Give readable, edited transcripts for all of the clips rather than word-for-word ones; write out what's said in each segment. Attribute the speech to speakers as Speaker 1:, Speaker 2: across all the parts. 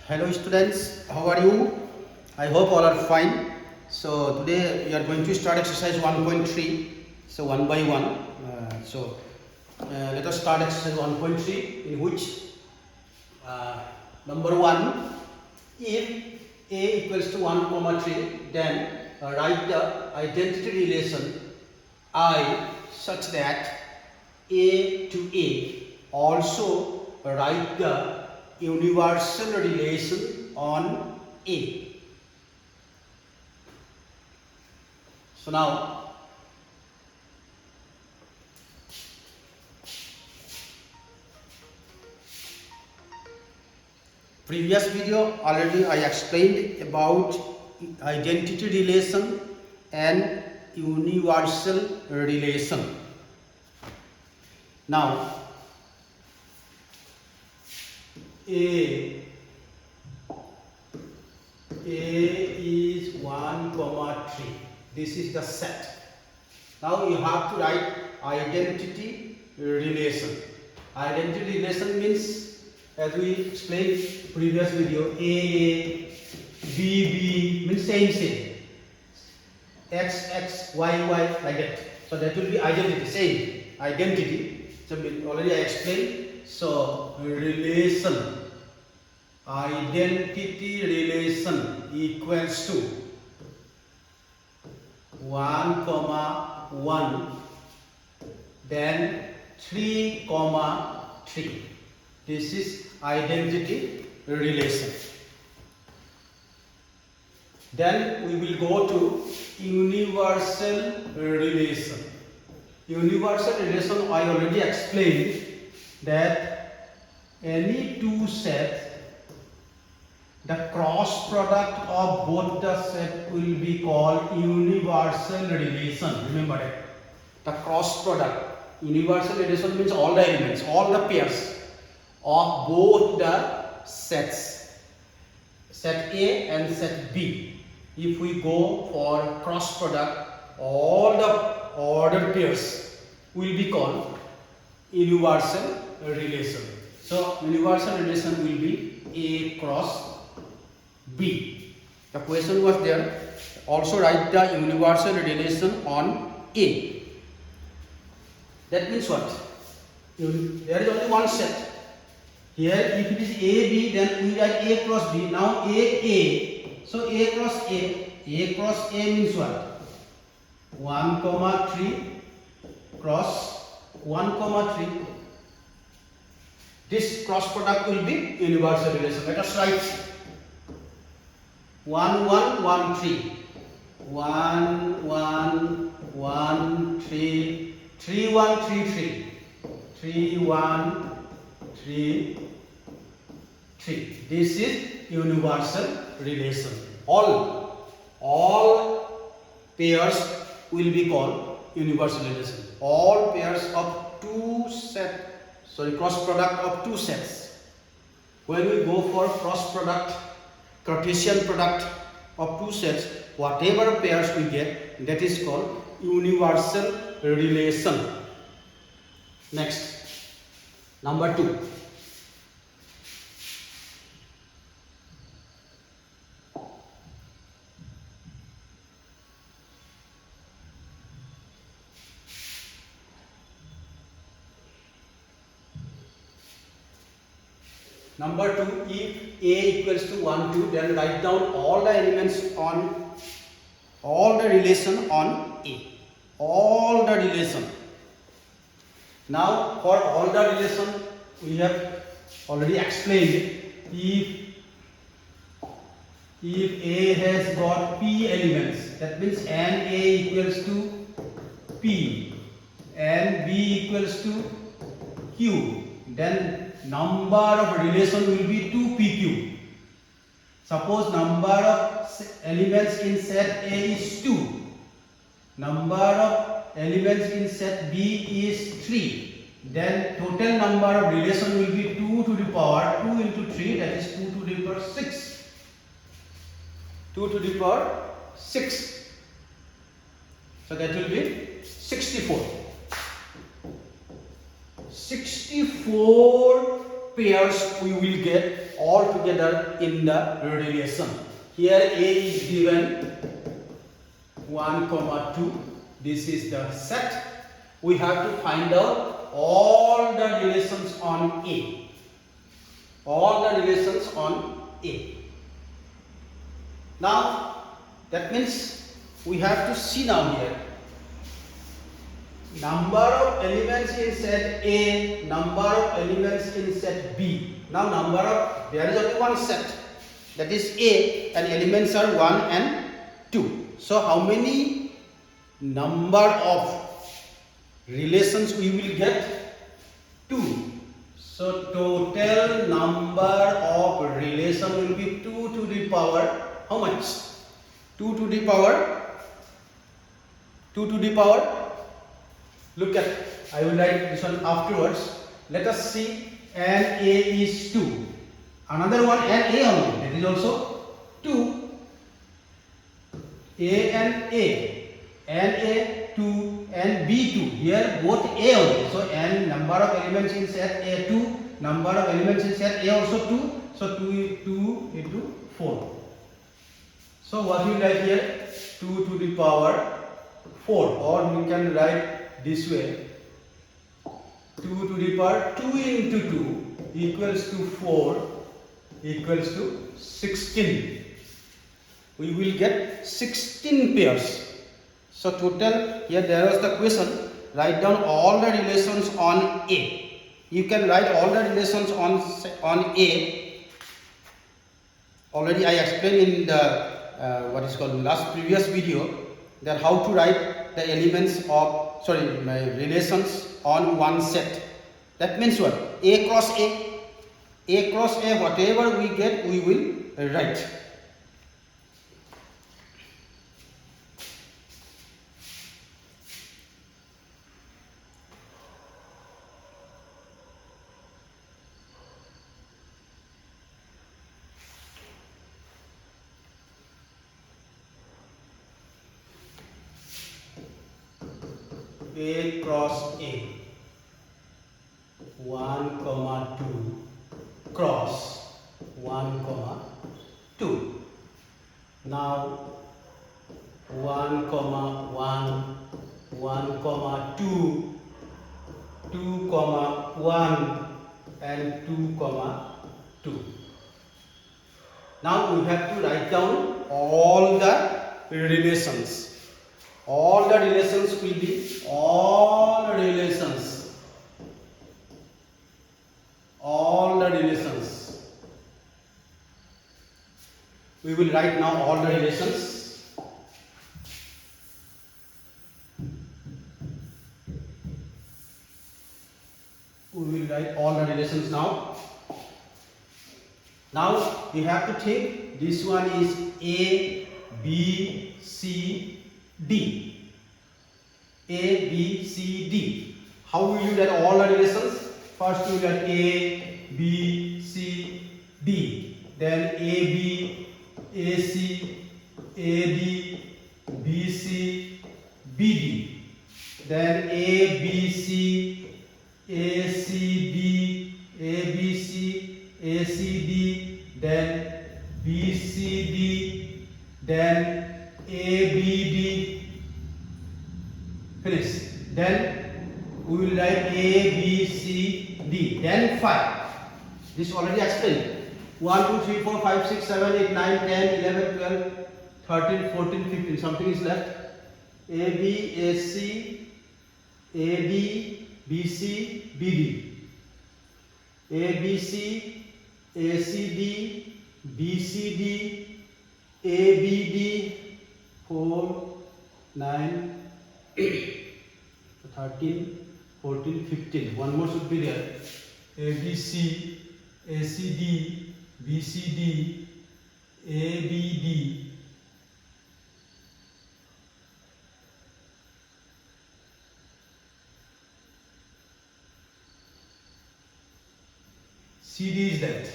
Speaker 1: Hello students, how are you? I hope all are fine. So today we are going to start exercise 1.3. So one by one. Let us start exercise 1.3 in which number 1, if a equals to 1 comma 3, then write the identity relation I such that a to a. Also write the universal relation on A. So now previous video already I explained about identity relation and universal relation. Now A is 1 comma 3. This is the set. Now you have to write identity relation. Identity relation means, as we explained previous video, A, B means same. X, Y, like that. So that will be identity, same identity. So already I explained. So relation, identity relation equals to 1 comma 1, then 3 comma 3. This is identity relation. Then we will go to universal relation. Universal relation I already explained that any two sets, the cross product of both the sets will be called universal relation. Remember that. The cross product. Universal relation means all the elements, all the pairs of both the sets. Set A and set B. If we go for cross product, all the ordered pairs will be called universal relation. So universal relation will be A cross B. The question was there. Also write the universal relation on A. That means what? There is only one set. Here if it is AB, then we write A cross B. Now A. So A cross A. A cross A means what? 1 comma 3 cross 1 comma 3. This cross product will be universal relation. Let us write 1 1 1 3 1 1 1 3 3 1 3 3 3 1 3 3. This is universal relation. All pairs will be called universal relation. All pairs of cross product of two sets. When we go for cross product, Cartesian product of two sets, whatever pairs we get, that is called universal relation. Next, number 2. Number 2, if A equals to 1, 2, then write down all the elements on all the relation on A. All the relation. Now for all the relation we have already explained. If A has got P elements, that means and A equals to P and B equals to Q, then number of relation will be 2PQ. Suppose number of elements in set A is 2. Number of elements in set B is 3. Then total number of relation will be 2 to the power 2 into 3, that is 2 to the power 6. 2 to the power 6. So that will be 64. 64 pairs we will get all together in the relation. Here A is given 1, 2. This is the set. We have to find out all the relations on A. All the relations on A. Now, that means we have to see now here. Number of elements in set A, number of elements in set B. Now, there is only one set, that is A, and elements are 1 and 2. So, how many number of relations we will get? 2. So, total number of relation will be 2 to the power, how much? 2 to the power, look at, I will write this one afterwards. Let us see, and A is 2. Another one, and A only, that is also 2. A and A, 2 and B 2. Here both A only. So, n number of elements in set A 2, number of elements in set A also 2. So, 2 into 4. So, what we write here? 2 to the power 4, or we can write this way, 2 to the power 2 into 2 equals to 4 equals to 16. We will get 16 pairs. So total, here there was the question, write down all the relations on A. You can write all the relations on A. Already I explained in the previous video, that how to write the elements of relations on one set. That means what? A cross A, whatever we get, we will write. A cross A, 1, 2 cross 1, 2. Now 1, 1, 2, 2, 1 and 2, 2. Now we have to write down all the relations. All the relations will be all the relations. We will write now all the relations. We will write all the relations now. Now you have to think, this one is A, B, C, D. A, B, C, D. How will you write all the relations? First you write A, B, C, D. Then A, B, A, C, A, D, B, C, B, D. Then A, B, C, A, C, D, A, B, C, A, C, D. Then B, C, D. Then A, B, D. Finish. Then we will write A, B, C, D. Then 5. This already explained. 1, 2, 3, 4, 5, 6, 7, 8, 9, 10, 11, 12, 13, 14, 15. Something is left. A, B, A, C, A, D, B, C, B, D. A, B, C, A, C, D, B, C, D, A, B, D, 4, 9, 13, 14, 15. One more should be there. A, B, C, A, C, D, B, C, D, A, B, D. C, D is that.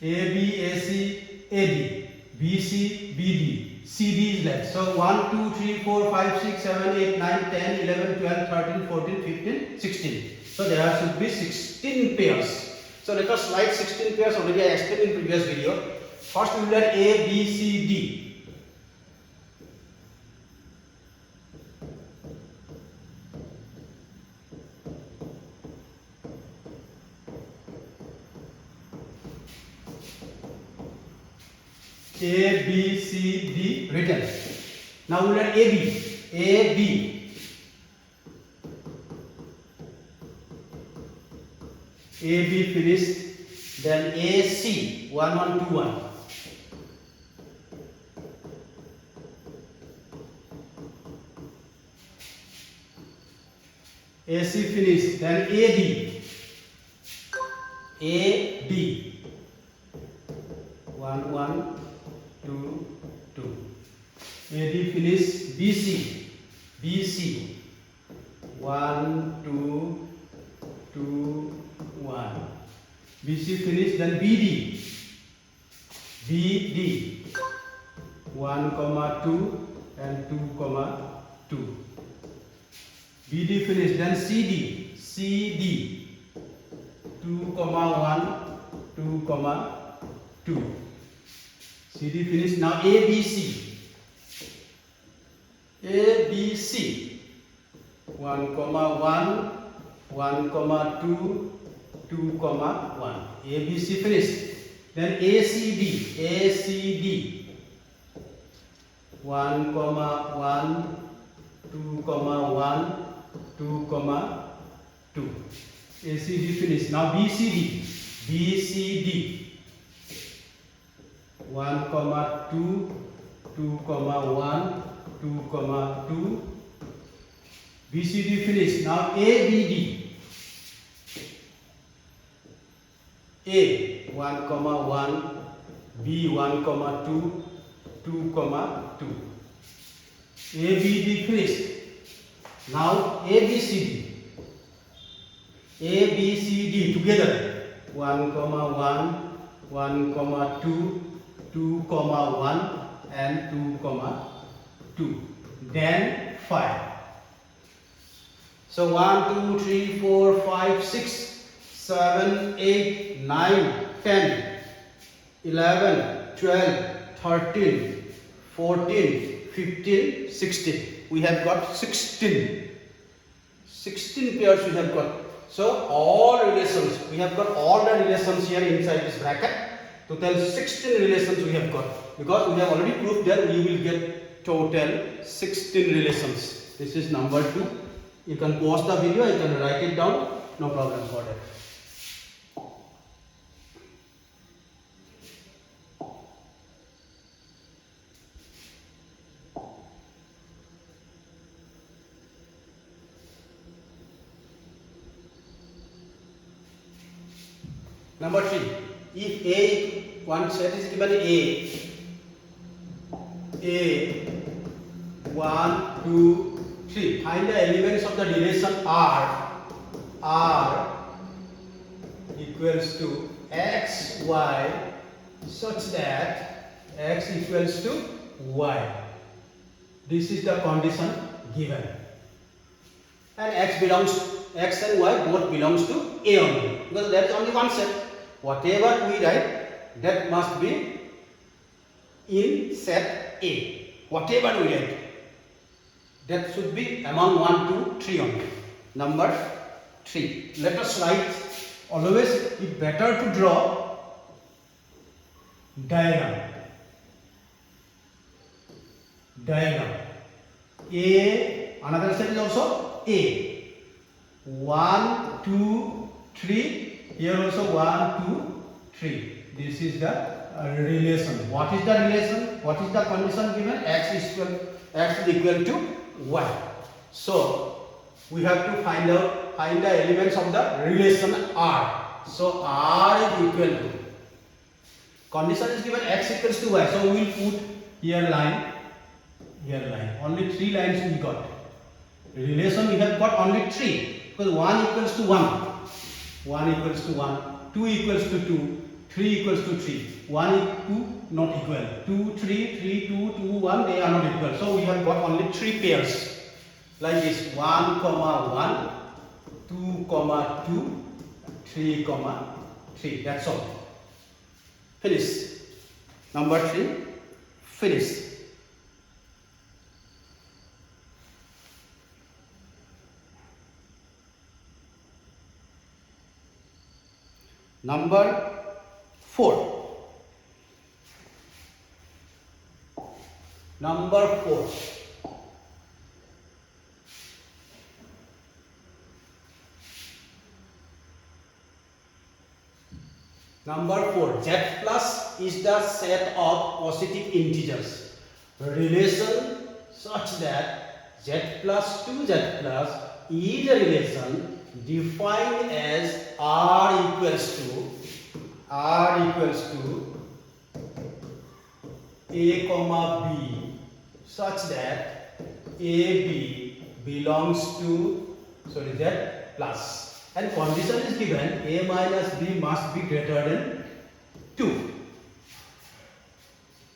Speaker 1: A, B, A, C, A, D, B, C, B, D. C, D is left. So 1, 2, 3, 4, 5, 6, 7, 8, 9, 10, 11, 12, 13, 14, 15, 16. So there should be 16 pairs. So let us write 16 pairs. Already I explained in previous video. First we will write A, B, C, D. A, B, C, D written. Now we write AB. AB. AB finished. Then AC 1 1 2 1. AC finished. Then AD. AD 1 1 2 2. AD finished. BC. BC 1 2 2 1. BC finished. Then BD. BD 1 2 and 2 2. BD finished. Then CD. CD 2 1 2 2. CD finished. Now ABC. ABC 1 1 1 2 2 1. ABC finished. Then ACD. ACD 1 1 2 1 2 2. ACD finished. Now BCD. BCD 1 2 2 1 2 2. BCD finished. Now ABD. A 1 1. B 1 2 2 2. ABD finished. Now ABCD. ABCD together 1 1 1 2 2 1 and 2 2. Then 5. So 1 2 3 4 5 6 7 8 9 10 11 12 13 14 15 16. We have got 16 pairs we have got. So all relations, we have got all the relations here inside this bracket. Total 16 relations we have got, because we have already proved that we will get total 16 relations. This is number 2. You can pause the video, you can write it down, no problem for that. Number 3, if A, one set is given A 1 2 3, find the elements of the relation R equals to X Y such that X equals to Y. This is the condition given, and X and Y both belongs to A only, because there is only one set. Whatever we write, that must be in set A. Whatever we write, that should be among 1 2 3 only. Number 3. Let us write. Always it better to draw diagram. A, another set is also A. 1 2 3. Here also 1 2 3. This is the relation. What is the relation? What is the condition given? X is equal to Y. So we have to find the elements of the relation R. So R is equal to, condition is given X equals to Y. So we will put here line, Only 3 lines we got. Relation we have got only 3, because 1 equals to 1. 1 equals to 1, 2 equals to 2, 3 equals to 3, 1 is 2 not equal, 2 3 3 2 2 1, they are not equal. So we have got only 3 pairs like this: 1 1 2 2 3 3. 3. That's all. Finish. Number 3. Finish. Number 4. Number 4. Number 4. Z plus is the set of positive integers. Relation such that Z plus to Z plus is a relation defined as R equals to A comma B such that AB belongs to Z plus. And condition is given A minus B must be greater than 2.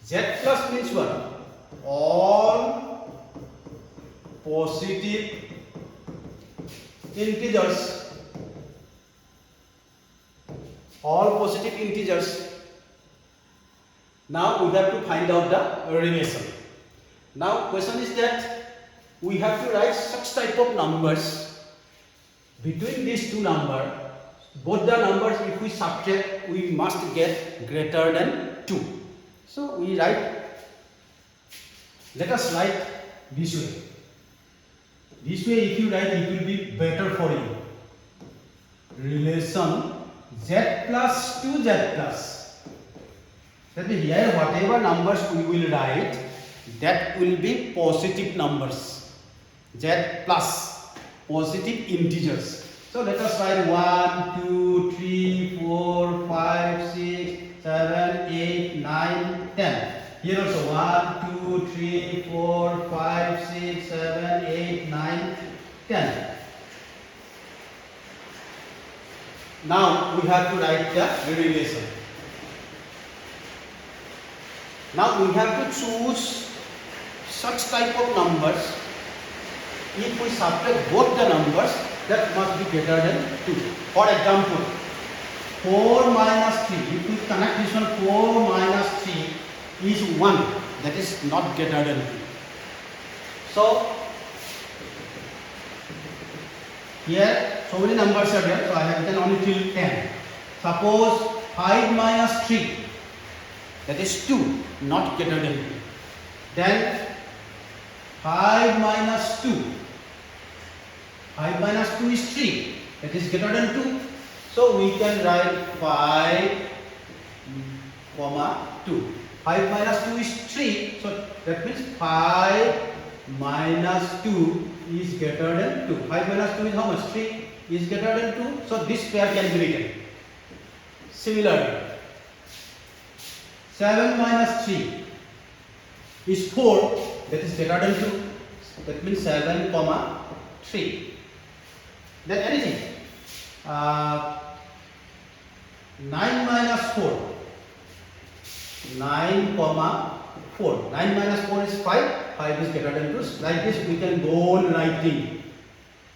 Speaker 1: Z plus means what? All positive integers. All positive integers. Now we have to find out the relation. Now question is that we have to write such type of numbers. Between these two numbers, both the numbers if we subtract, we must get greater than 2. So we write, let us write this way. This way if you write, it will be better for you. Relation Z plus to Z plus. That means here whatever numbers we will write, that will be positive numbers. Z plus. Positive integers. So let us write 1, 2, 3, 4, 5, 6, 7, 8, 9, 10. Here also 1, 2, 3, 4, 5, 6, 7, 8, 9, 10. Now we have to write the relation. Now we have to choose such type of numbers. If we subtract both the numbers, that must be greater than 2. For example, 4 minus 3. If we connect this one, 4 minus 3 is 1. That is not greater than 2. So, here so many numbers are there. So I have written only till 10. Suppose 5 minus 3. That is 2. Not greater than 2. Then 5 minus 2. 5 minus 2 is 3. That is greater than 2. So we can write 5, comma 2. 5 minus 2 is 3. So that means 5 minus 2 is greater than 2. 5 minus 2 is how much? 3 is greater than 2. So this pair can be written. Similarly, 7 minus 3 is 4. That is greater than 2. That means 7, comma 3. Then anything. 9 minus 4. 9, comma 4. 9 minus 4 is 5. 5 is greater than 2. Like this we can go on writing.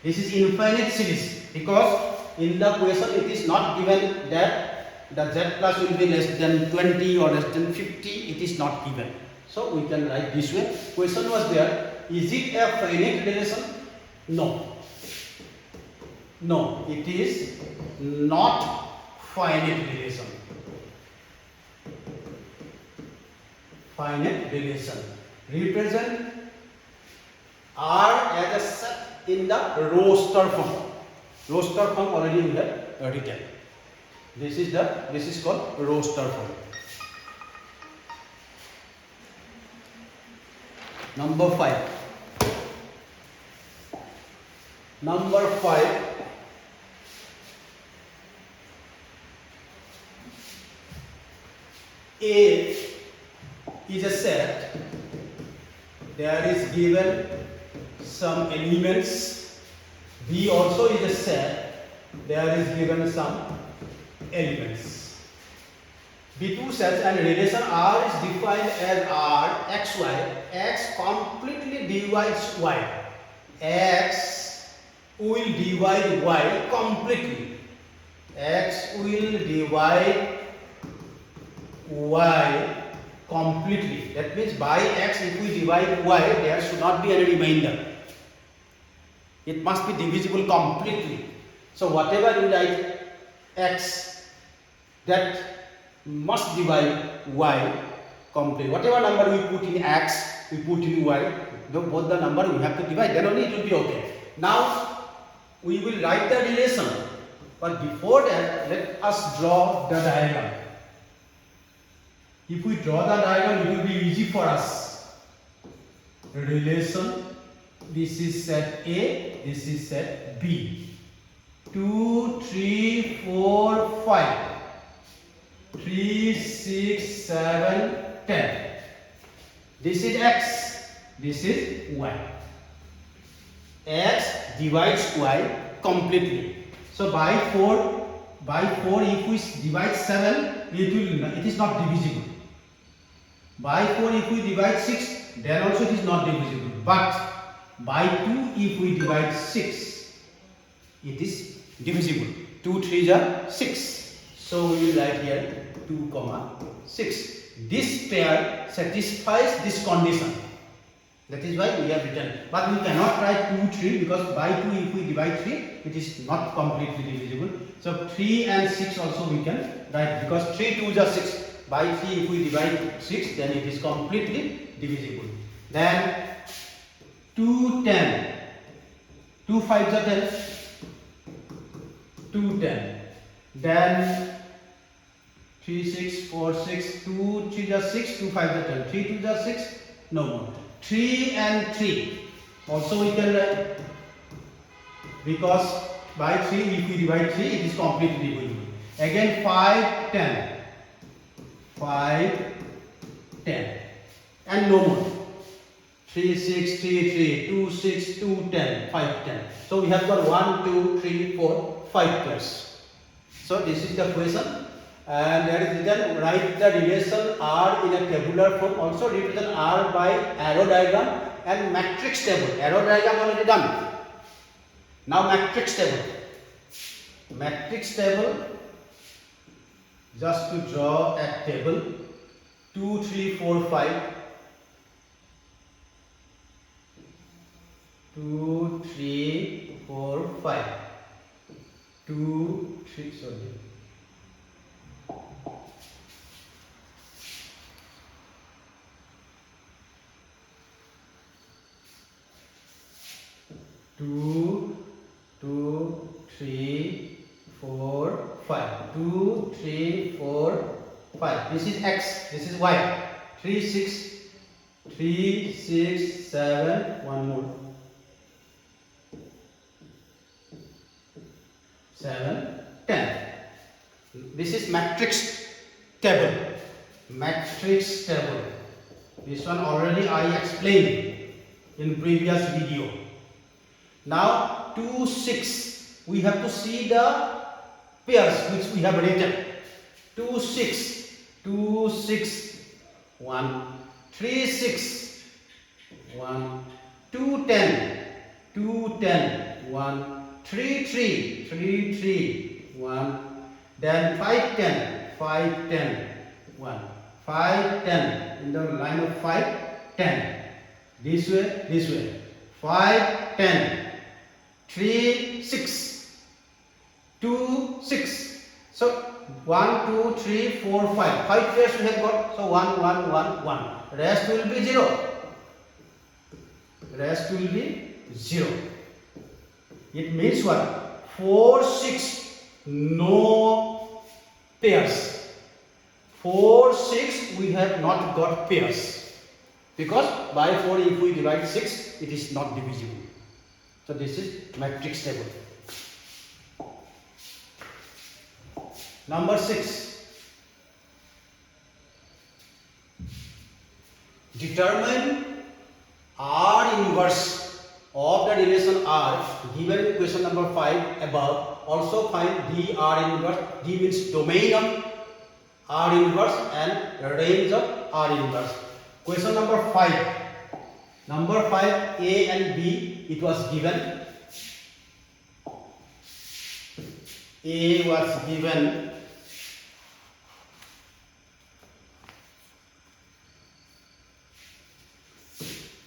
Speaker 1: This is infinite series because in the question it is not given that the Z plus will be less than 20 or less than 50. It is not given. So we can write this way. Question was there. Is it a finite relation? No. No, it is not finite relation. Finite relation. Represent R as a set in the roster form. Roster form already we have written. This is called roster form. Number 5. Number 5. A is a set. There is given some elements. B also is a set. There is given some elements. B2 sets and relation R is defined as R xy. X completely divides y. X will divide y completely. X will divide y completely. That means by x, if we divide y, there should not be any remainder. It must be divisible completely. So whatever you write x, that must divide y completely. Whatever number we put in x, we put in y, both the number we have to divide, then only it will be okay. Now we will write the relation, but before that let us draw the diagram. If we draw the diagram, it will be easy for us. Relation, this is set A, this is set B. 2, 3, 4, 5. 3, 6, 7, 10. This is x, this is y. X divides y completely. So by 4, if we divide 7, it is not divisible. By 4, if we divide 6, then also it is not divisible. But by 2, if we divide 6, it is divisible. 2 3s are 6. So we will write here 2, 6. This pair satisfies this condition. That is why we have written. But we cannot write 2 3 because by 2, if we divide 3, it is not completely divisible. So 3 and 6 also we can write because 3 2s are 6. By 3, if we divide 6, then it is completely divisible. Then 2 10. 2 5s are 10. 2 10. Then 3 6 4 6. 2 3s are 6. 2 5s are 10. 3 2s are 6. No more. 3 and 3. Also we can write because by 3, if we divide 3, it is completely divisible. Again 5 10. 5 10 and no more. 3 6 3 3 2 6 2 10 5 10. So we have got 1 2 3 4 5 pairs. So this is the question, and there is written write the relation R in a tabular form. Also represent R by arrow diagram and matrix table. Arrow diagram already done. Now matrix table. Matrix table. Just to draw a table. 2 3 4 5. 2 3 4 5. 2 3 sorry. 2 2 3 4 5. 2 3 4 5. This is x, this is y. 3 6 3 6 7 one more. 7 10. This is matrix table. Matrix table. This one already I explained in previous video. Now 2 6. We have to see the pairs which we have written. 2 6 2 6 1 3 6 1 2 10 2 10 1 3 3 3 3 1. Then 5 10 5 10 1 5 10 in the line of 5 10 this way 5 10 3 6 2 6. So 1 2 3 4 5 pairs we have got. So 1 1 1 1. Rest will be 0. Rest will be 0. It means what? 4 6 no pairs. 4 6 we have not got pairs because by 4 if we divide 6 it is not divisible. So this is matrix table. Number 6. Determine R inverse of the relation R given in question number 5 above. Also find dr inverse. D means domain of R inverse and range of R inverse. Question number 5. Number 5, A and B, it was given. A was given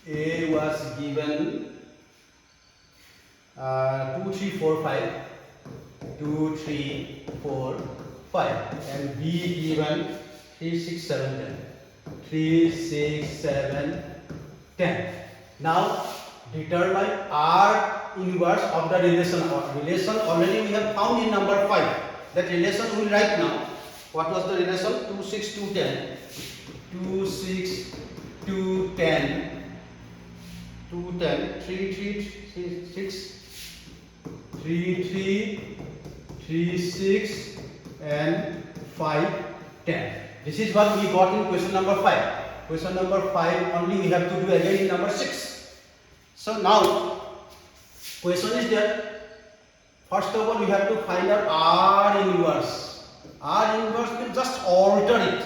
Speaker 1: A was given 2, 3, 4, 5, 2, 3, 4, 5, and B given 3, 6, 7, 10. 3, 6, 7, 10. Now determine R inverse of the relation. Relation already we have found in number 5. That relation we will write now. What was the relation? 2, 6, 2, 10. 2, 6, 2, 10. 2, 10. 3, 3, 6. 3, 3, 3, 6, and 5, 10. This is what we got in question number 5. Question number 5 only we have to do again in number 6. So now, question is that first of all we have to find out R inverse. R inverse will just alter it.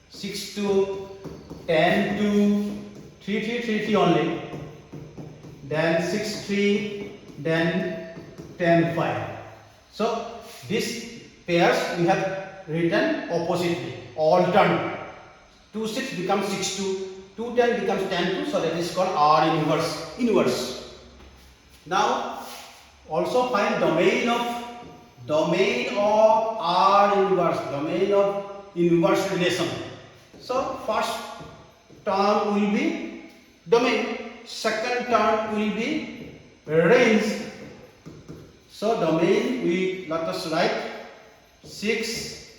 Speaker 1: 6 to 10 to 3, 3, 3, 3 only. Then 6, 3, then 10, 5. So these pairs we have written oppositely, alternate. 2, 6 becomes 6, 2. 2, 10 becomes 10, 2. So that is called R inverse. Inverse. Now also find domain of R inverse. Domain of inverse relation. So first term will be domain. Second term will be range. So domain let us write 6,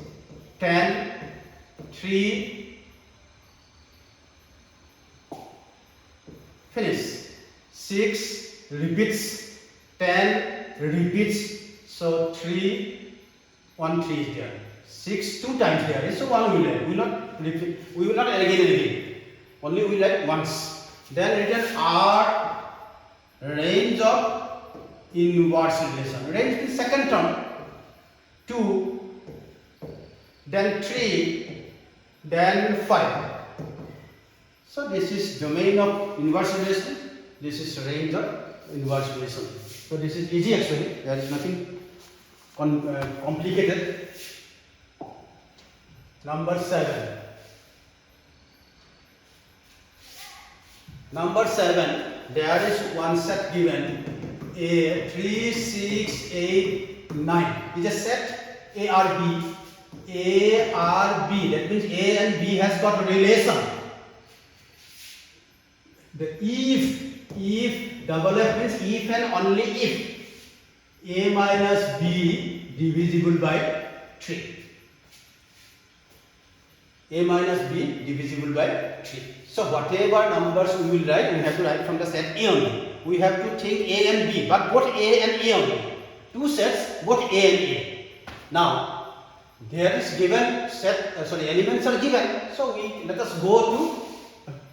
Speaker 1: 10, 3, finish. 6 repeats, 10 repeats, so 3, 1, 3 is there. 6 2 times there, so 1 will add. We will not repeat. We will not add again and again. Only we will add once. Then written R range of inverse relation. Range is second term. 2, then 3, then 5. So this is domain of inverse relation. This is range of inverse relation. So this is easy actually. There is nothing complicated. Number 7. Number 7. There is one set given. A 3, 6, 8, 9 is a set A R B. A R B. That means A and B has got a relation. The if double F means if and only if A minus B divisible by 3. A minus B divisible by 3. So whatever numbers we will write, we have to write from the set A only. We have to take A and B, but both A and A only. Two sets, both A and A. Now there is given set, elements are given. So let us go to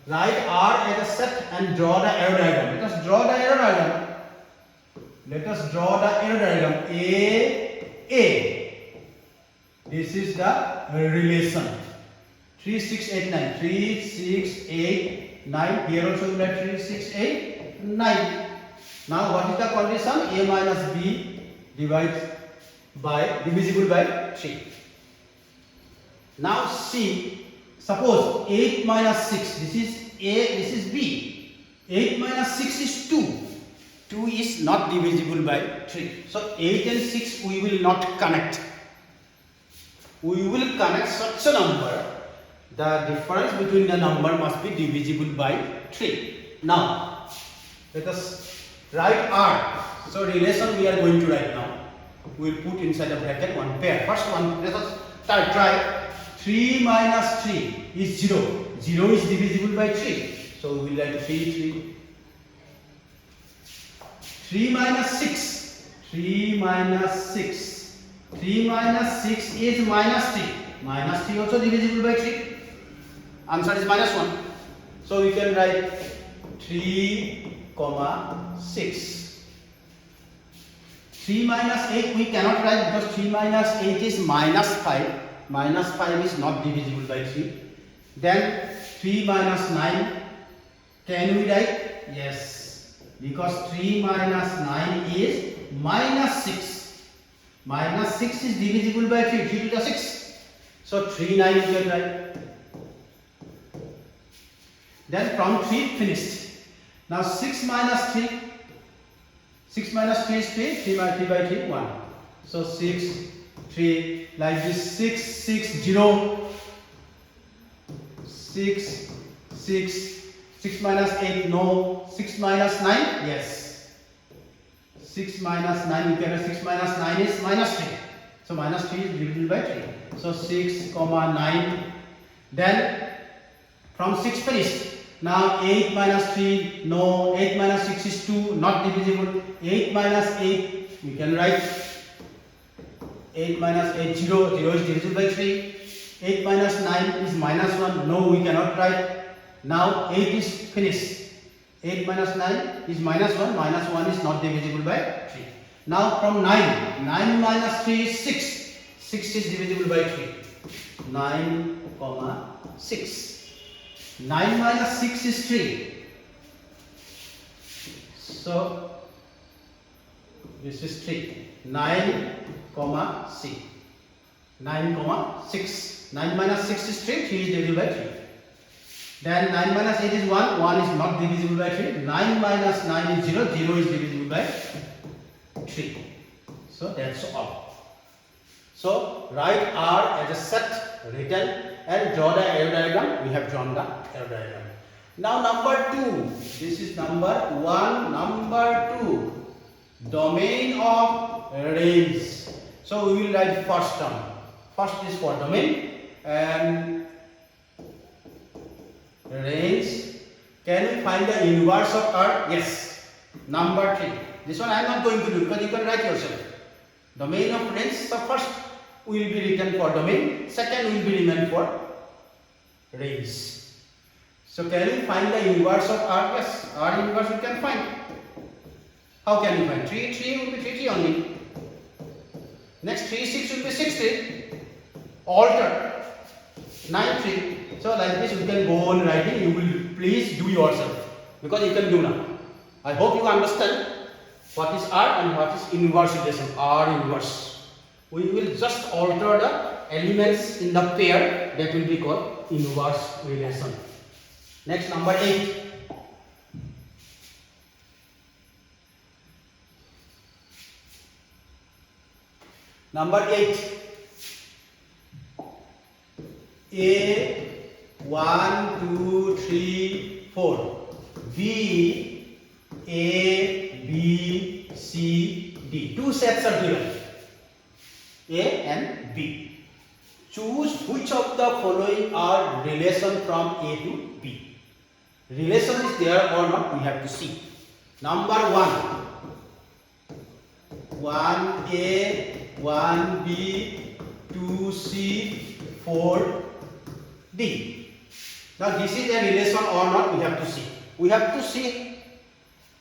Speaker 1: write R as a set and draw the arrow diagram. Let us draw the arrow diagram. Let us draw the arrow diagram. A. This is the relation. 3, 6, 8, 9. 3, 6, 8, 9. Here also we write 3, 6, 8, 9. Now what is the condition? A minus B divisible by 3. Now see. Suppose 8 minus 6, this is A, this is B. 8 minus 6 is 2. 2 is not divisible by 3. So 8 and 6 we will not connect. We will connect such a number. The difference between the number must be divisible by 3. Now let us write R. So relation we are going to write now. We will put inside the bracket one pair. First one, let us try. 3 minus 3 is 0. 0 is divisible by 3. So we will write 3. 3 minus 6. 3 minus 6. 3 minus 6 is minus 3. Minus 3 also divisible by 3. Answer is minus 1. So we can write 3, 6. 3 minus 8 we cannot write because 3 minus 8 is minus 5. Minus 5 is not divisible by 3. Then 3 minus 9. Can we write? Yes. Because 3 minus 9 is minus 6. Minus 6 is divisible by 3. 3 to the 6. So 3 9 you can write. Then from 3 finished. Now 6 minus 3. 6 minus 3 is 3. 3 by 3 1. So 6 3 like this. 6 6 0. 6 6 6 minus 8 no. 6 minus 9 yes. 6 minus 9 you can write 6 minus 9 is minus 3. So minus 3 is divisible by 3. So 6 comma 9. Then from 6 finished. Now 8 minus 3 no. 8 minus 6 is 2 not divisible. 8 minus 8 you can write 8 minus 8 0. 0 is divisible by 3. 8 minus 9 is minus 1 no we cannot write. Now 8 is finished. 8 minus 9 is minus 1. Minus 1 is not divisible by 3. Now from 9. 9 minus 3 is 6. 6 is divisible by 3. 9 comma 6. 9 minus 6 is 3. So this is 3. 9 comma 6. 9 comma 6. 9 minus 6 is 3. 3 is divisible by 3. Then 9 minus 8 is 1. 1 is not divisible by 3. 9 minus 9 is 0. 0 is divisible by 3. So that's all. So write R as a set written and draw the arrow diagram. We have drawn the arrow diagram. Now number 2. This is number 1. Number 2. Domain of range. So we will write first term. First is for domain and range. Can we find the inverse of R? Yes. Number 3. This one I am not going to do because you can write yourself. Domain of range. So first will be written for domain. Second will be written for range. So can we find the inverse of R? Yes. R inverse we can find. How can we find? 3 3 will be 3 3 only. Next 3 6 will be 6 3. Alter 9 3. So like this you can go on writing. You will please do yourself because you can do now. I hope you understand what is R and what is inverse relation. R inverse. We will just alter the elements in the pair, that will be called inverse relation. Next number 8. Number 8. A 1 2 3 4. B A B C D. Two sets are given. A and B. Choose which of the following are relation from A to B. Relation is there or not, we have to see. Number 1. 1A, 1B, 2C, 4D. Now this is a relation or not, we have to see. We have to see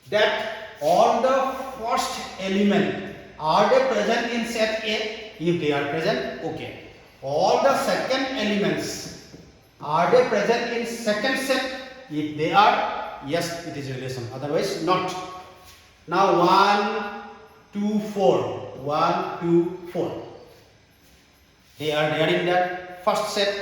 Speaker 1: that all the first element are they present in set A. If they are present, okay. All the second elements are they present in second set. If they are, yes, it is a relation. Otherwise, not. Now 1 2 4. 1 2 4. They are there in the first set.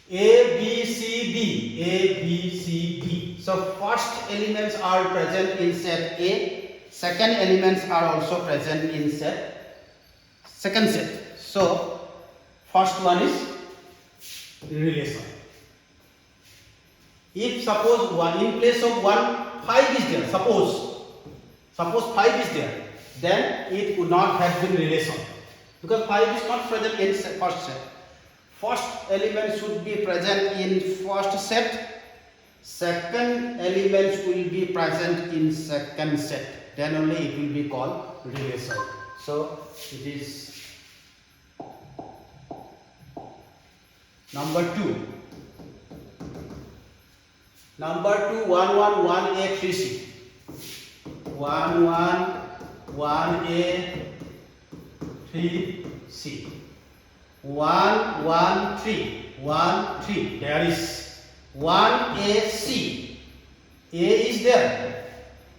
Speaker 1: A B C D. A B C D. So first elements are present in set A. Second elements are also present in second set. So first one is relation. If suppose one in place of 1 5 is there, suppose 5 is there, then it would not have been relation because 5 is not present in first set. First element should be present in first set. Second elements will be present in second set. Then only it will be called relation. So it is number 2. Number 2, 1 1 1A 3C. 1 1 1A 3C. 1 1 3 1 3. There is 1AC. A is there,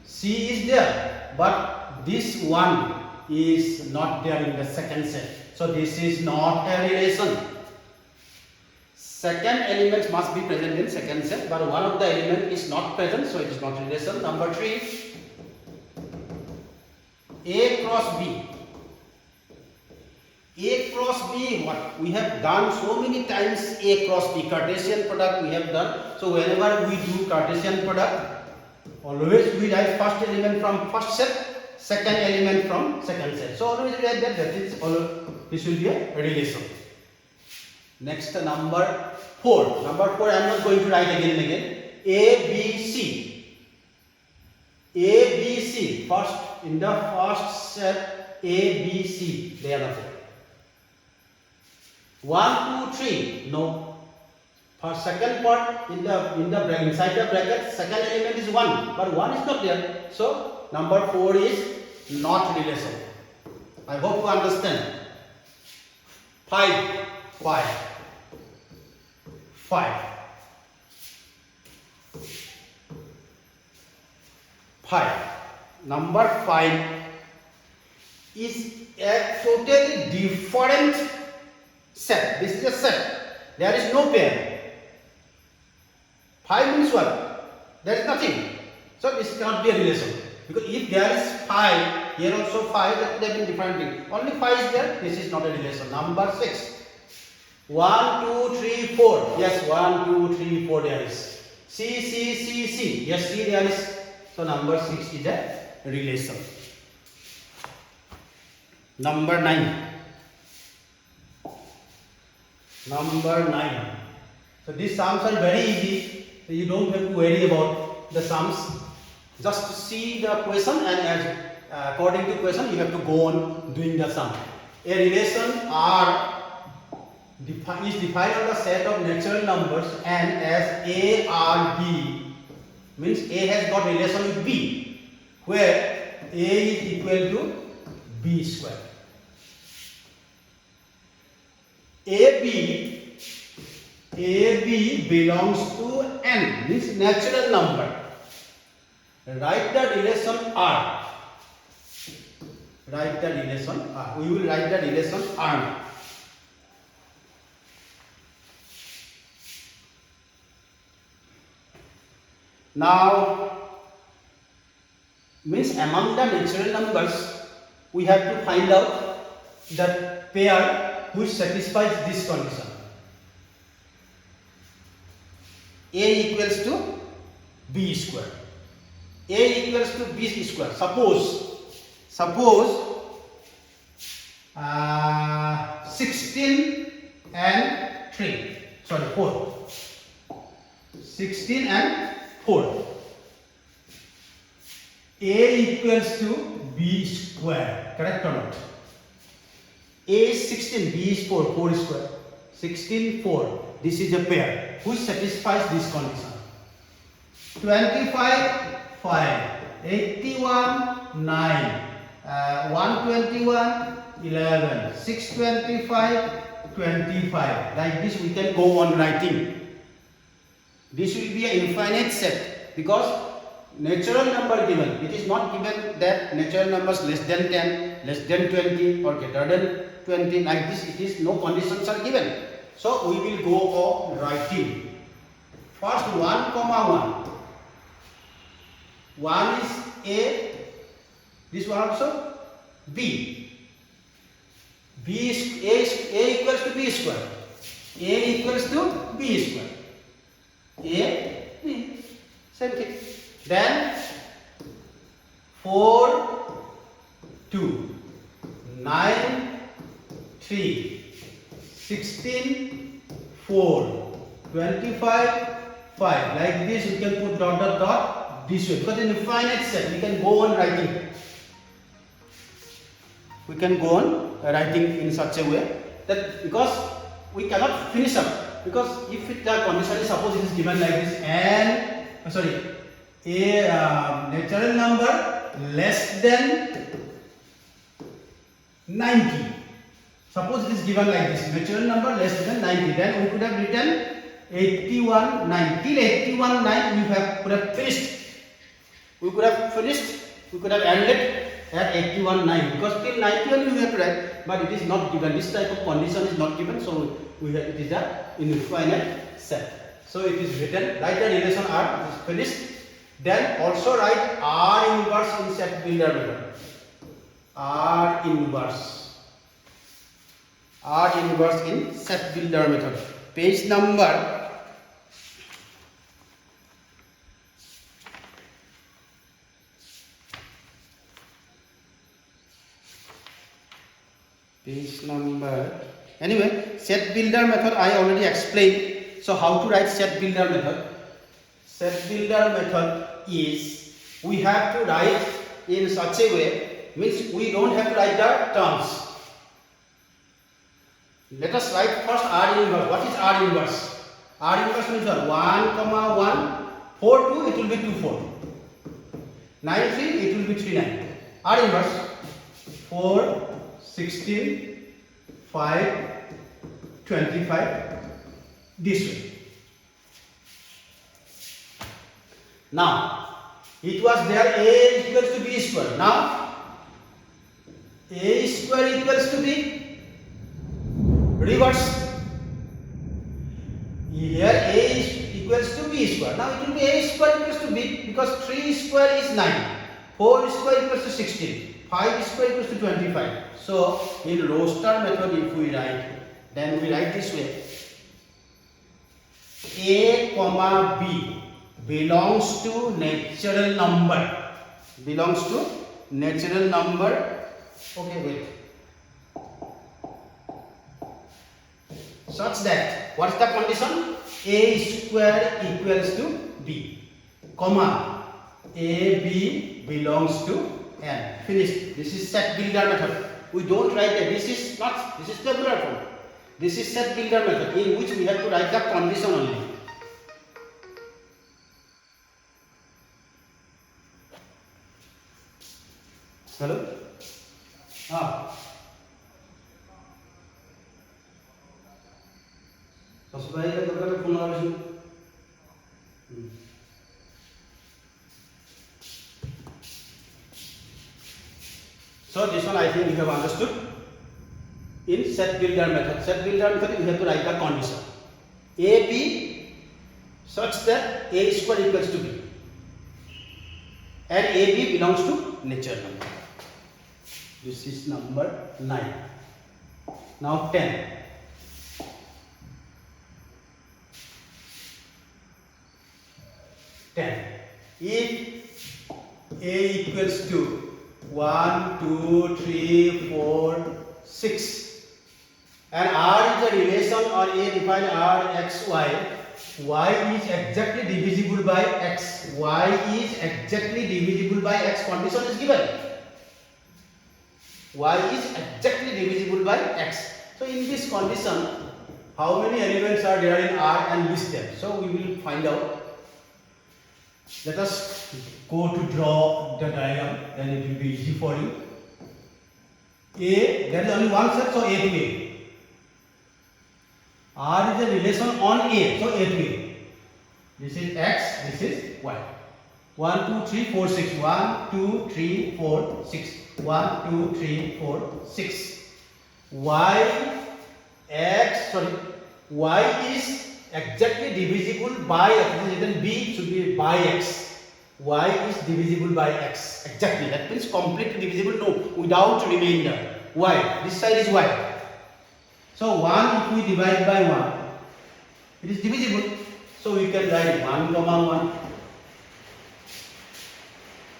Speaker 1: C is there, but this 1 is not there in the second set. So this is not a relation. Second element must be present in second set, but one of the element is not present, so it is not relation. Number 3, A cross B. A cross B, what we have done so many times, A cross B, Cartesian product we have done. So whenever we do Cartesian product, always we write first element from first set, second element from second set. So always write that, this will be a relation. Next, number 4. Number 4 I am not going to write again and again. A, B, C. A, B, C. First, in the first set, A, B, C. They are the 4. 1, 2, 3. No. For second part, inside the bracket, second element is 1, but 1 is not there. So number 4 is not relation. I hope you understand. 5. 5. Number 5 is a totally different set. This is a set. There is no pair. 5 means what? There is nothing. So this cannot be a relation. Because if there is 5, here also 5, that would have been different thing. Only 5 is there. This is not a relation. Number 6. 1, 2, 3, 4. Yes, 1, 2, 3, 4 there is. C. Yes, C there is. So number 6 is a relation. Number 9. So these sums are very easy. So you don't have to worry about the sums. Just see the question, and as according to question you have to go on doing the sum. A relation R is defined on the set of natural numbers and as A, R, B, means A has got relation with B, where A is equal to B square. AB belongs to N, means natural number. Write the relation R. We will write the relation R. Now, means among the natural numbers, we have to find out the pair which satisfies this condition. A equals to B square. A equals to B square. Suppose 16 and 3. Sorry, 4. 16 and 4. A equals to B square. Correct or not? A is 16, B is 4, 4 square. 16, 4. This is a pair which satisfies this condition. 25, 5. 81, 9. 121, 11. 625, 25. Like this we can go on writing. This will be an infinite set because natural number given. It is not given that natural numbers less than 10, less than 20 or greater than 20. Like this, it is no conditions are given. So we will go on writing. First 1, 1. 1 is A. This one also B. A equals to B square. A equals to B square. A, B. Same thing. Then 4, 2, 9, 3, 16, 4, 25, 5. Like this, you can put dot this way. Because in infinite set, we can go on writing. We can go on writing in such a way that because we cannot finish up. Because if the condition is suppose it is given like this, and a natural number less than 90. Suppose it is given like this, natural number less than 90, then we could have written 81, 9. Till 81, 9 we could have finished. We could have ended at 81.9 because till 91 you have to write, but it is not given. This type of condition is not given, so it is a infinite set. So it is written. Write the relation R. It is finished. Then also write R inverse in set builder method. R inverse in set builder method. Page number 'Anyway, set builder method I already explained. So how to write set builder method? Set builder method is we have to write in such a way, means we don't have to write the terms. Let us write first R inverse. What is R inverse? R inverse means 1, 1, 4, 2, it will be 2, 4. 9, 3, it will be 3, 9. R inverse 4, 16, 5, 25, this way. Now, it was there A equals to B square. Now, A square equals to B. Reverse. Here A is equals to B square. Now it will be A square equals to B because 3 square is 9. 4 square equals to 16. 5 square equals to 25. So in roster method if we write, then we write this way. A comma B belongs to natural number. Belongs to natural number. Okay, wait. Such that, what is the condition? A square equals to B, comma AB belongs to N. Finished. This is set builder method. We don't write that. This is tabular form. This is set builder method in which we have to write the condition only. Hello? So this one I think you have understood. In set builder method. Set builder method you have to write the condition. A, B such that A square equals to B. And A, B belongs to natural number. This is number 9. Now 10. If A equals to 1, 2, 3, 4, 6 and R is a relation or A defined R x y, y is exactly divisible by x, y is exactly divisible by x, condition is given, y is exactly divisible by x. So in this condition, how many elements are there in R and list them? So we will find out. Let us go to draw the diagram, then it will be easy for you. A, there is only one set, so A to A. R is a relation on A, so A to A. This is X, this is Y. 1, 2, 3, 4, 6. 1, 2, 3, 4, 6. 1, 2, 3, 4, 6. Y is exactly divisible by X. Then B should be by X. Y is divisible by X. Exactly. That means completely divisible. No, without remainder. Y. This side is Y. So 1 if we divide by 1, it is divisible. So we can write 1 comma 1.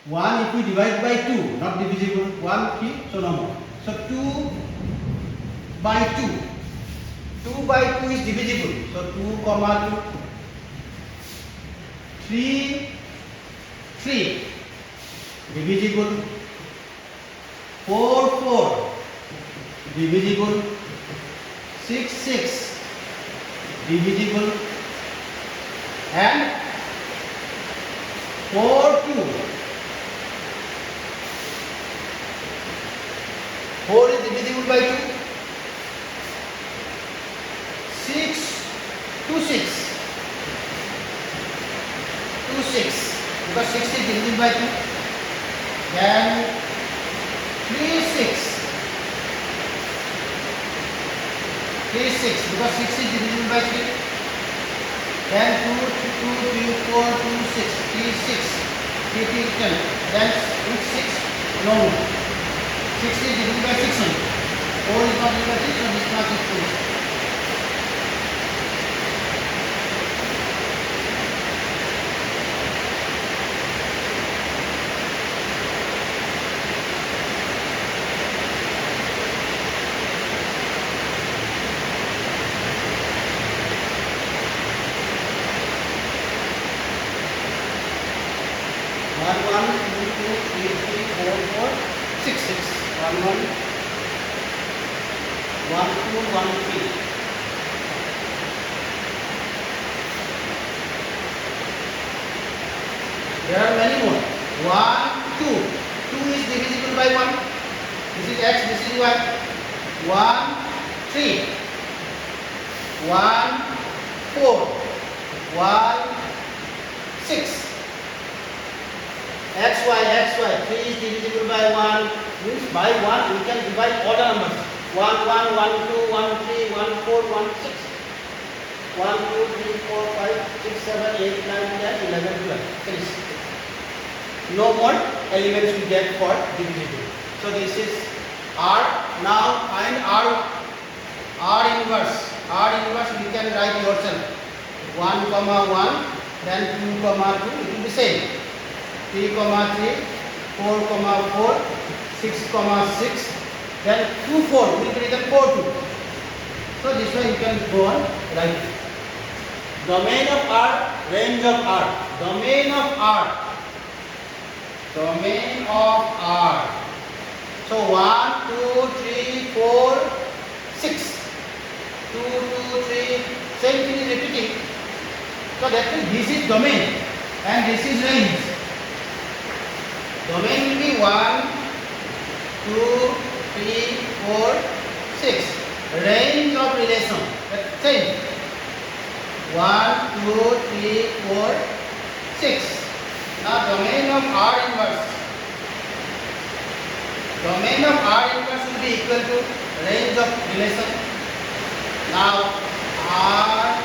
Speaker 1: 1 if we divide by 2, not divisible. 1, 3, so no more. So 2 by 2. 2 by 2 is divisible. So 2 comma 2. 3, 3 divisible. 4, 4 divisible. 6, 6 divisible. And 4, 2. 4 is divisible by 2. 6, 2, 6. 2, 6. Because 6 is divisible by 2. Then
Speaker 2: 6 because 6 is divisible by 3. Then 2, 3, 4, 2, 6, 3, 6, 3, 10. Then which 6? No. 6 is divisible by 6 only. 4 is not divisible by 6, so this mark is true. There are many more. 1, 2. 2 is divisible by 1. This is x, this is y. 1, 3. 1, 4. 1, 6. xy. 3 is divisible by 1. Means by 1 we can divide all the numbers. 1, 1, 1, 2, 1, 3, 1, 4, 1, 6. 1, 2, 3, 4, 5, 6, 7, 8, 9, 10, 11, 12. Finish. No more elements we get for divisible. So this is R. Now find R inverse. R inverse we can write yourself. 1, 1, then 2, 2. It will be same. 3, 3, 4, 4, 6, 6. Then 2, 4 will be written 4, 2. So this way you can go on write. Domain of R, range of R. Domain of R. Domain of R. So 1, 2, 3, 4, 6. 2, 2, 3. Same thing is repeating. So that means this is domain and this is range. Domain will be 1, 2, 3, 4, 6. Range of relation. That's same. 1, 2, 3, 4, 6. Now domain of R inverse. Domain of R inverse will be equal to range of relation. Now R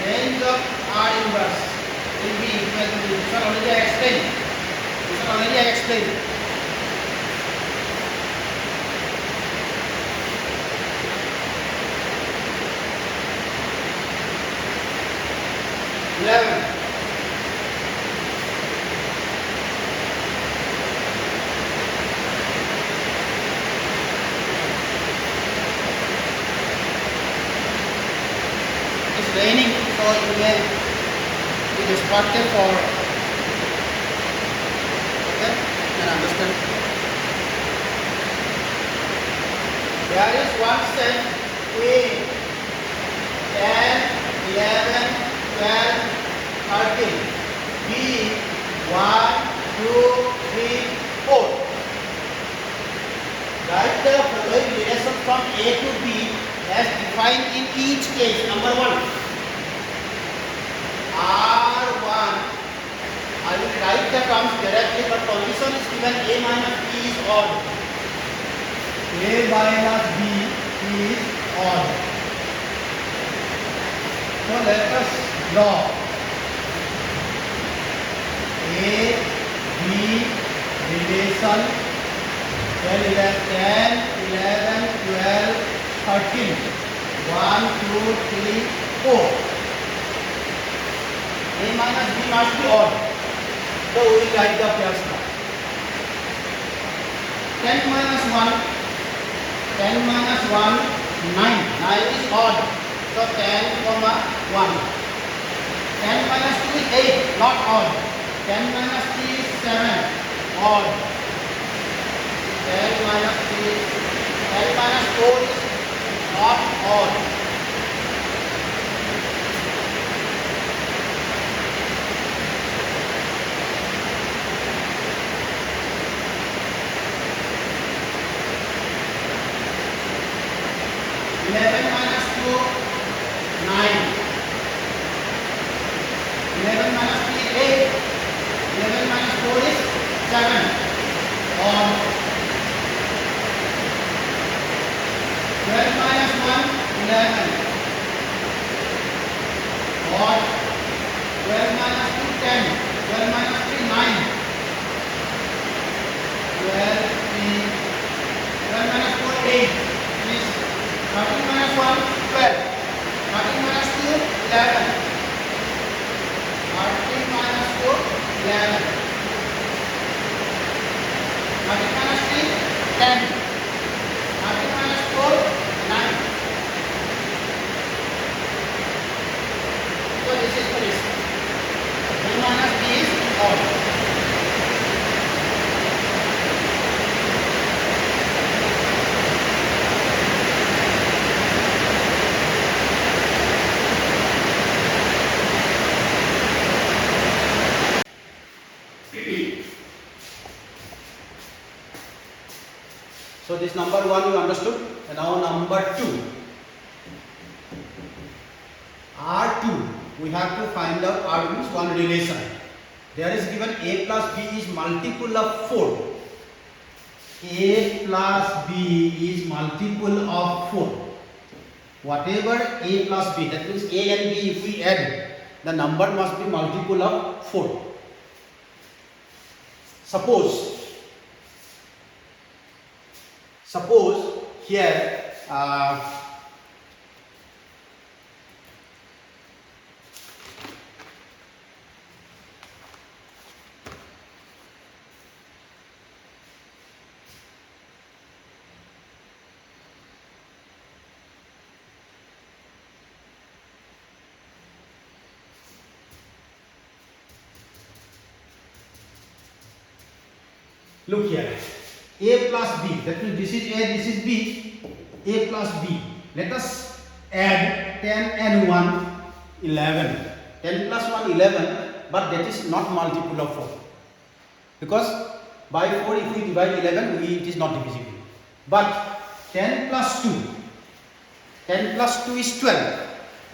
Speaker 2: range of R inverse will be equal to this one already I explained. 11. It's raining, so you may be distracted for and understand. There is one set A 10, 11, 12, 13. B 1, 2, 3, 4. Write the following relation from A to B as defined in each case. Number 1. R1. I will write the terms directly, but condition is given A minus B is odd. A minus B is odd. So let us draw A, B relation 10, 11, 12, 13. 1, 2, 3, 4. A minus B must be odd. So we will write the pairs now. 10 minus 1, 10 minus 1, 9. 9 is odd. So 10, 1. 10 minus 2 is 8, not odd. 10 minus 3 is 7, odd. 10 minus 3, 10 minus 4 is not odd. 11 minus 2, 9. 11 minus 3, 8. 11 minus 4 is 7. Odd. 12 minus 1, 11. 8 is 13 minus 1, 12. 13 minus 2, 11. 13 minus 2, 11. 13 minus 3, 10. 13 minus 4, 9. So this is finished. A minus B is odd. So this number 1 you understood, and now number 2. R2, we have to find out R means one relation. There is given A plus B is multiple of 4. A plus B is multiple of 4. Whatever A plus B, that means A and B, if we add, the number must be multiple of 4. Suppose here look here, A plus B, that means this is A, this is B, A plus B. Let us add 10 and 1, 11. 10 plus 1, 11, but that is not multiple of 4. Because by 4 if we divide 11, it is not divisible. But 10 plus 2, 10 plus 2 is 12.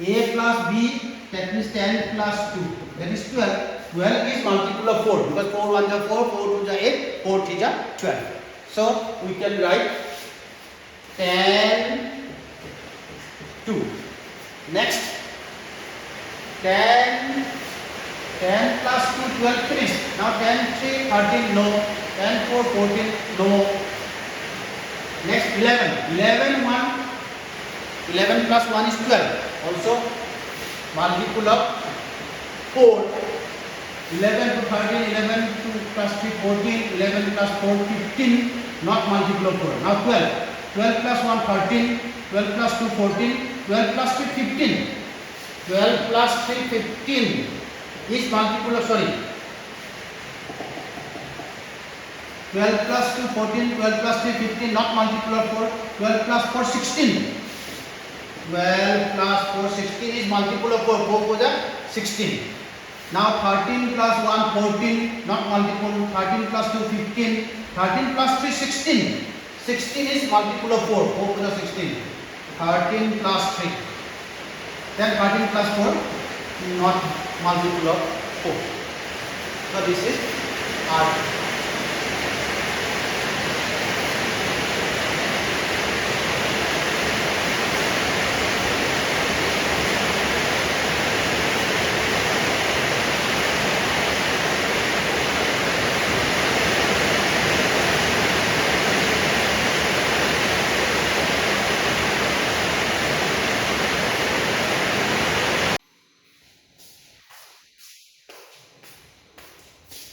Speaker 2: A plus B, that means 10 plus 2, that is 12. 12 is multiple of 4 because 4 1 is 4, 4 2 is 8, 4 3 is 12. So we can write 10, 2. Next, 10 plus 2, 12 finished. Now 10, 3, 13, no. 10, 4, 14, no. Next 11, 11, 1, 11 plus 1 is 12. Also multiple of 4. 11 to 13, 11 to plus 3, 14, 11 plus 4, 15, not multiple of 4. Now 12. 12 plus 1, 13, 12 plus 2, 14, 12 plus 3, 15. 12 plus 3, 15 is multiple of, 12 plus 2, 14, 12 plus 3, 15, not multiple of 4. 12 plus 4, 16. 12 plus 4, 16 is multiple of 4. 4 goes up, 16. Now 13 plus 1, 14, not multiple. 13 plus 2, 15. 13 plus 3, 16. 16 is multiple of 4. 4 goes up, 16. 13 plus 3. Then 13 plus 4, not multiple of 4. So this is R.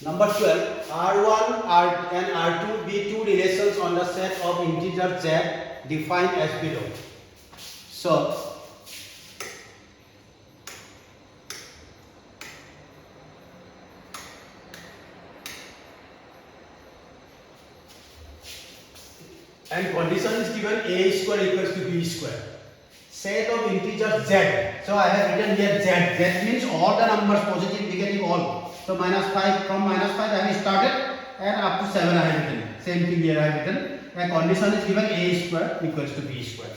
Speaker 2: Number 12, R1 and R2 be two relations on the set of integer z defined as below. So, and condition is given a square equals to b square. Set of integer z. So I have written here z. Z means all the numbers positive beginning all. So minus 5, from minus 5 I have started and up to 7 I have written. Same thing here I have written. And condition is given a square equals to b square.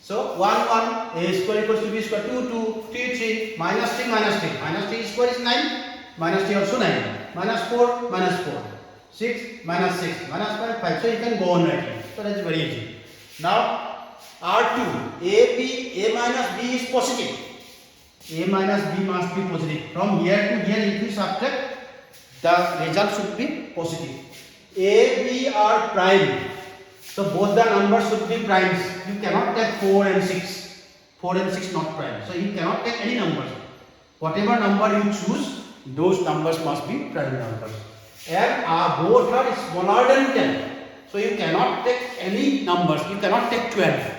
Speaker 2: So 1, 1, a square equals to b square, 2, 2, 3, 3, minus 3, minus 3. Minus 3 square is 9, minus 3 also 9. Minus 4, minus 4. 6, minus 6, minus 5, 5. So you can go on writing. So that is very easy. Now R2, A minus B is positive. A minus B must be positive. From here to here, if you subtract, the result should be positive. A, B are prime. So both the numbers should be primes. You cannot take 4 and 6. 4 and 6 not prime. So you cannot take any numbers. Whatever number you choose, those numbers must be prime numbers. And both are smaller than 10. So you cannot take any numbers. You cannot take 12.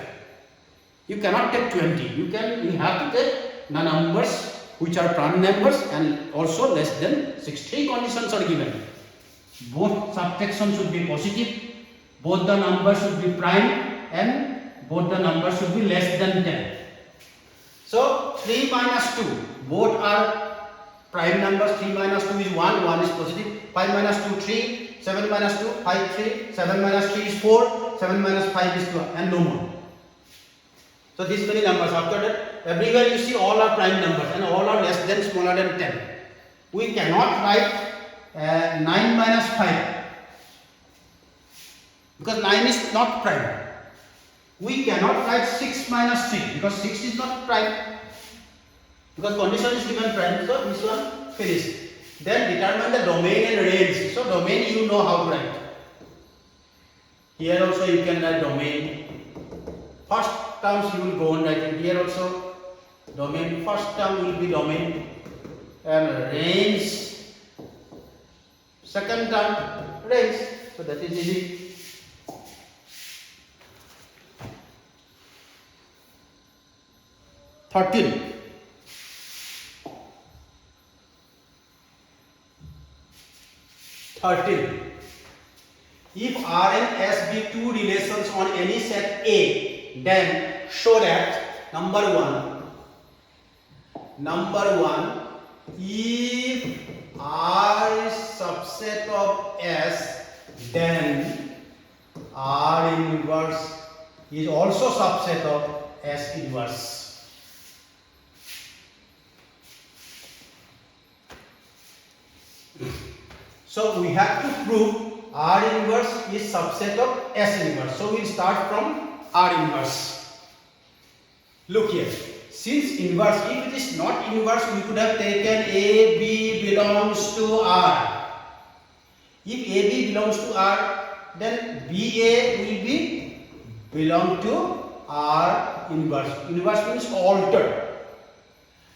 Speaker 2: You cannot take 20. You have to take the numbers which are prime numbers and also less than 6. 3 conditions are given. Both subtractions should be positive. Both the numbers should be prime and both the numbers should be less than 10. So 3 minus 2, both are prime numbers. 3 minus 2 is 1, 1 is positive. 5 minus 2, 3. 7 minus 2, 5, 3. 7 minus 3 is 4. 7 minus 5 is 2 and no more. So these many numbers. After that, everywhere you see all are prime numbers and all are less than smaller than 10. We cannot write 9 minus 5 because 9 is not prime. We cannot write 6 minus 3 because 6 is not prime. Because condition is given prime, so this one finished. Then determine the domain and range. So domain you know how to write. Here also you can write domain. First terms you will go on writing. Here also domain. First term will be domain and range. Second term range. So that is easy. Thirteen. If R and S be two relations on any set A, then show that number one, if R is subset of S, then R inverse is also subset of S inverse. So we have to prove R inverse is subset of S inverse. So we will start from R inverse. Look here. Since inverse, if it is not inverse, we could have taken AB belongs to R. If AB belongs to R, then BA will be belong to R inverse. Inverse means altered.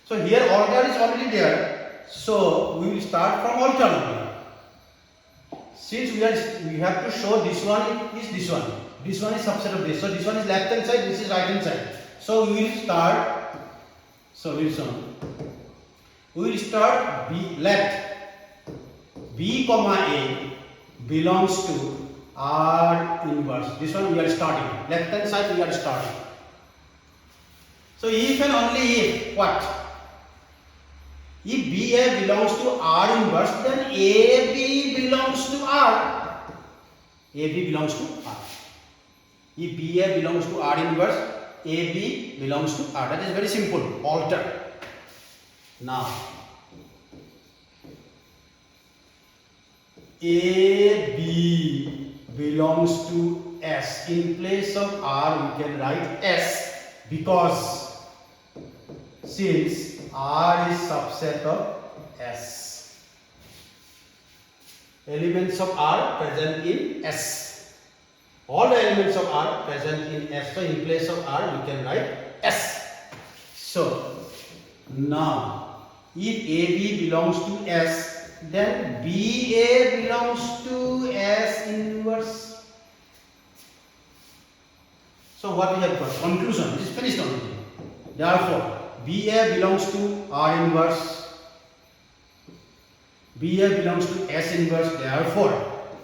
Speaker 2: So here altered is already there. So we will start from altered. Since we have to show this one is this one. This one is subset of this. So this one is left hand side, this is right hand side. So we will start solution. We will start let B comma A belongs to R inverse. This one we are starting. Left hand side we are starting. So if and only if what? If BA belongs to R inverse, then AB belongs to R. AB belongs to R. If BA belongs to R inverse, AB belongs to R. That is very simple. Alter. Now, AB belongs to S. In place of R, we can write S because since R is subset of S. Elements of R present in S. All the elements of R present in S. So in place of R we can write S. So now if AB belongs to S, then BA belongs to S inverse. So what we have got? Conclusion. This is finished already. Therefore, BA belongs to R inverse. BA belongs to S inverse. Therefore,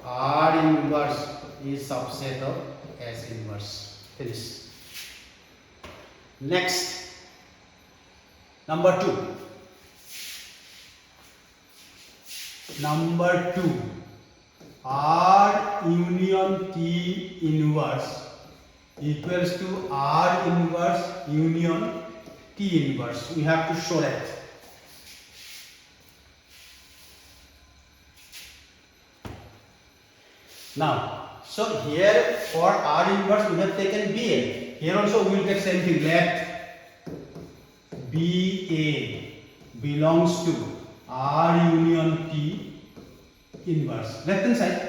Speaker 2: R inverse is subset of S inverse. Finish. Next, number 2. Number 2. R union T inverse equals to R inverse union T inverse. We have to show that. Now, so here for R inverse we have taken BA. Here also we will take same thing. Let BA belongs to R union T inverse. Left hand side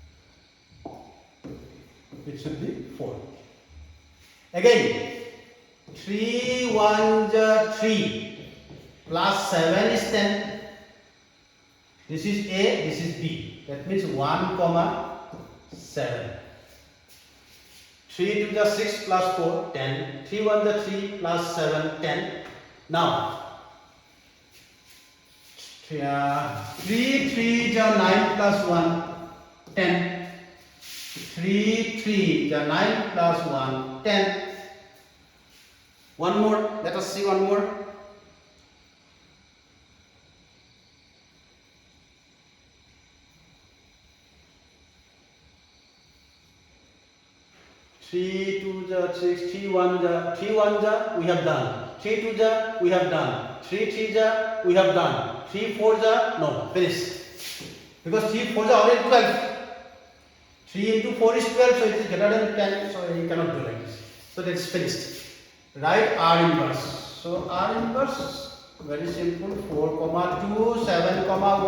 Speaker 1: It should be 4. Again, 3 1 3 plus 7 is 10. This is A, this is B. That means 1 comma 7. 3 2 6 plus 4, 10. 3 1 3 plus 7, 10. Now, 3 3 9 plus 1, 10. 3 3 9 plus 1, 10. One more, let us see one more. 3 2 6, 3 1 we have done. 3 2 we have done. 3 3 we have done. 3 4 no, finish. Because 3 4 already 12. 3 into 4 is 12, so it is greater than 10, so you cannot do like this. So that is finished. Write R inverse. So R inverse, very simple, 4 comma 2, 7 comma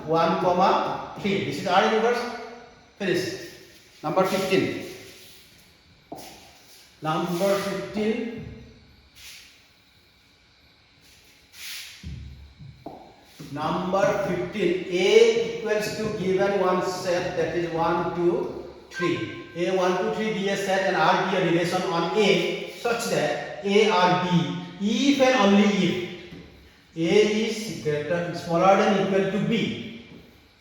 Speaker 1: 1, 1 comma 3. This is R inverse. Finish. Number 15. Number 15. Number 15. A equals to given one set, that is 1 2 3. A 1 2 3 be a set and R be a relation on A such that A or B, if and only if A is smaller than equal to B,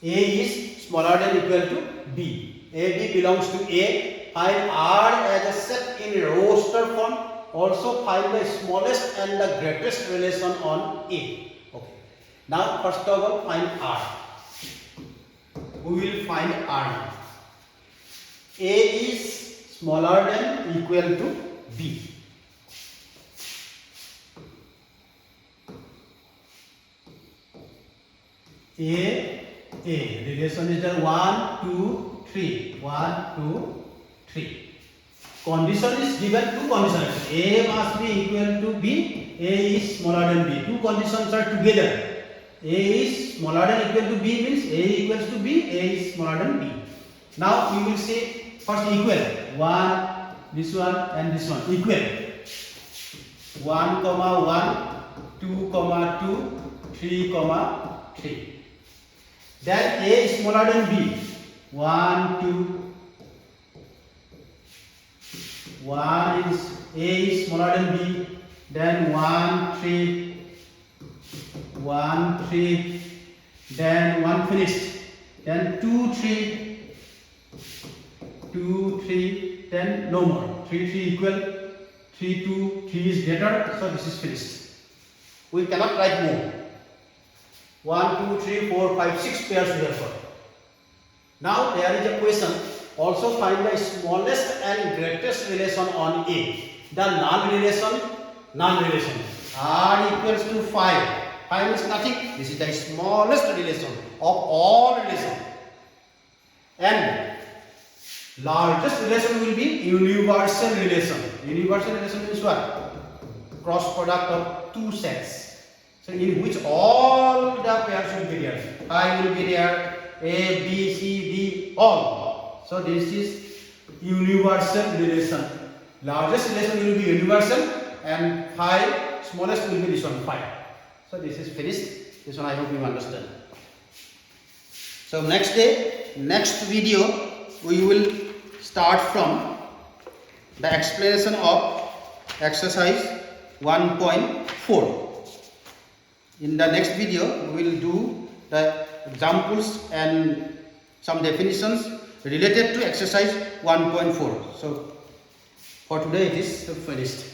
Speaker 1: A is smaller than equal to B, AB belongs to A, find R as a set in roster form, also find the smallest and the greatest relation on A. Okay. Now first of all find R. We will find R. A is smaller than equal to B. A relation is there 1 2 3 1 2 3. Condition is given, two conditions. A must be equal to B, A is smaller than B. Two conditions are together. A is smaller than equal to B means A equals to B, A is smaller than B. Now we will see first equal. 1, this one and this one equal. 1 comma 1, 2 comma 2, 3 comma 3. Then A is smaller than B. 1 2. 1 is A is smaller than B. Then 1 3. 1 3. Then 1 finished. Then 2 3. 2 3. Then no more. 3 3 equal. 3 2. 3 is greater. So this is finished. We cannot write more. 1 2 3 4 5 6 pairs we have got. Now there is a question. Also find the smallest and greatest relation on A. The null relation. R equals to 5. 5 is nothing. This is the smallest relation of all relations. And largest relation will be universal relation. Universal relation means what? Cross product of two sets. So in which all the pairs will be there. I will be there. A, B, C, D, all. So this is universal relation. Largest relation will be universal and 5, smallest will be this one, 5. So this is finished. This one I hope you understand. So next video, we will start from the explanation of exercise 1.4. In the next video, we will do the examples and some definitions related to exercise 1.4. So for today it is finished.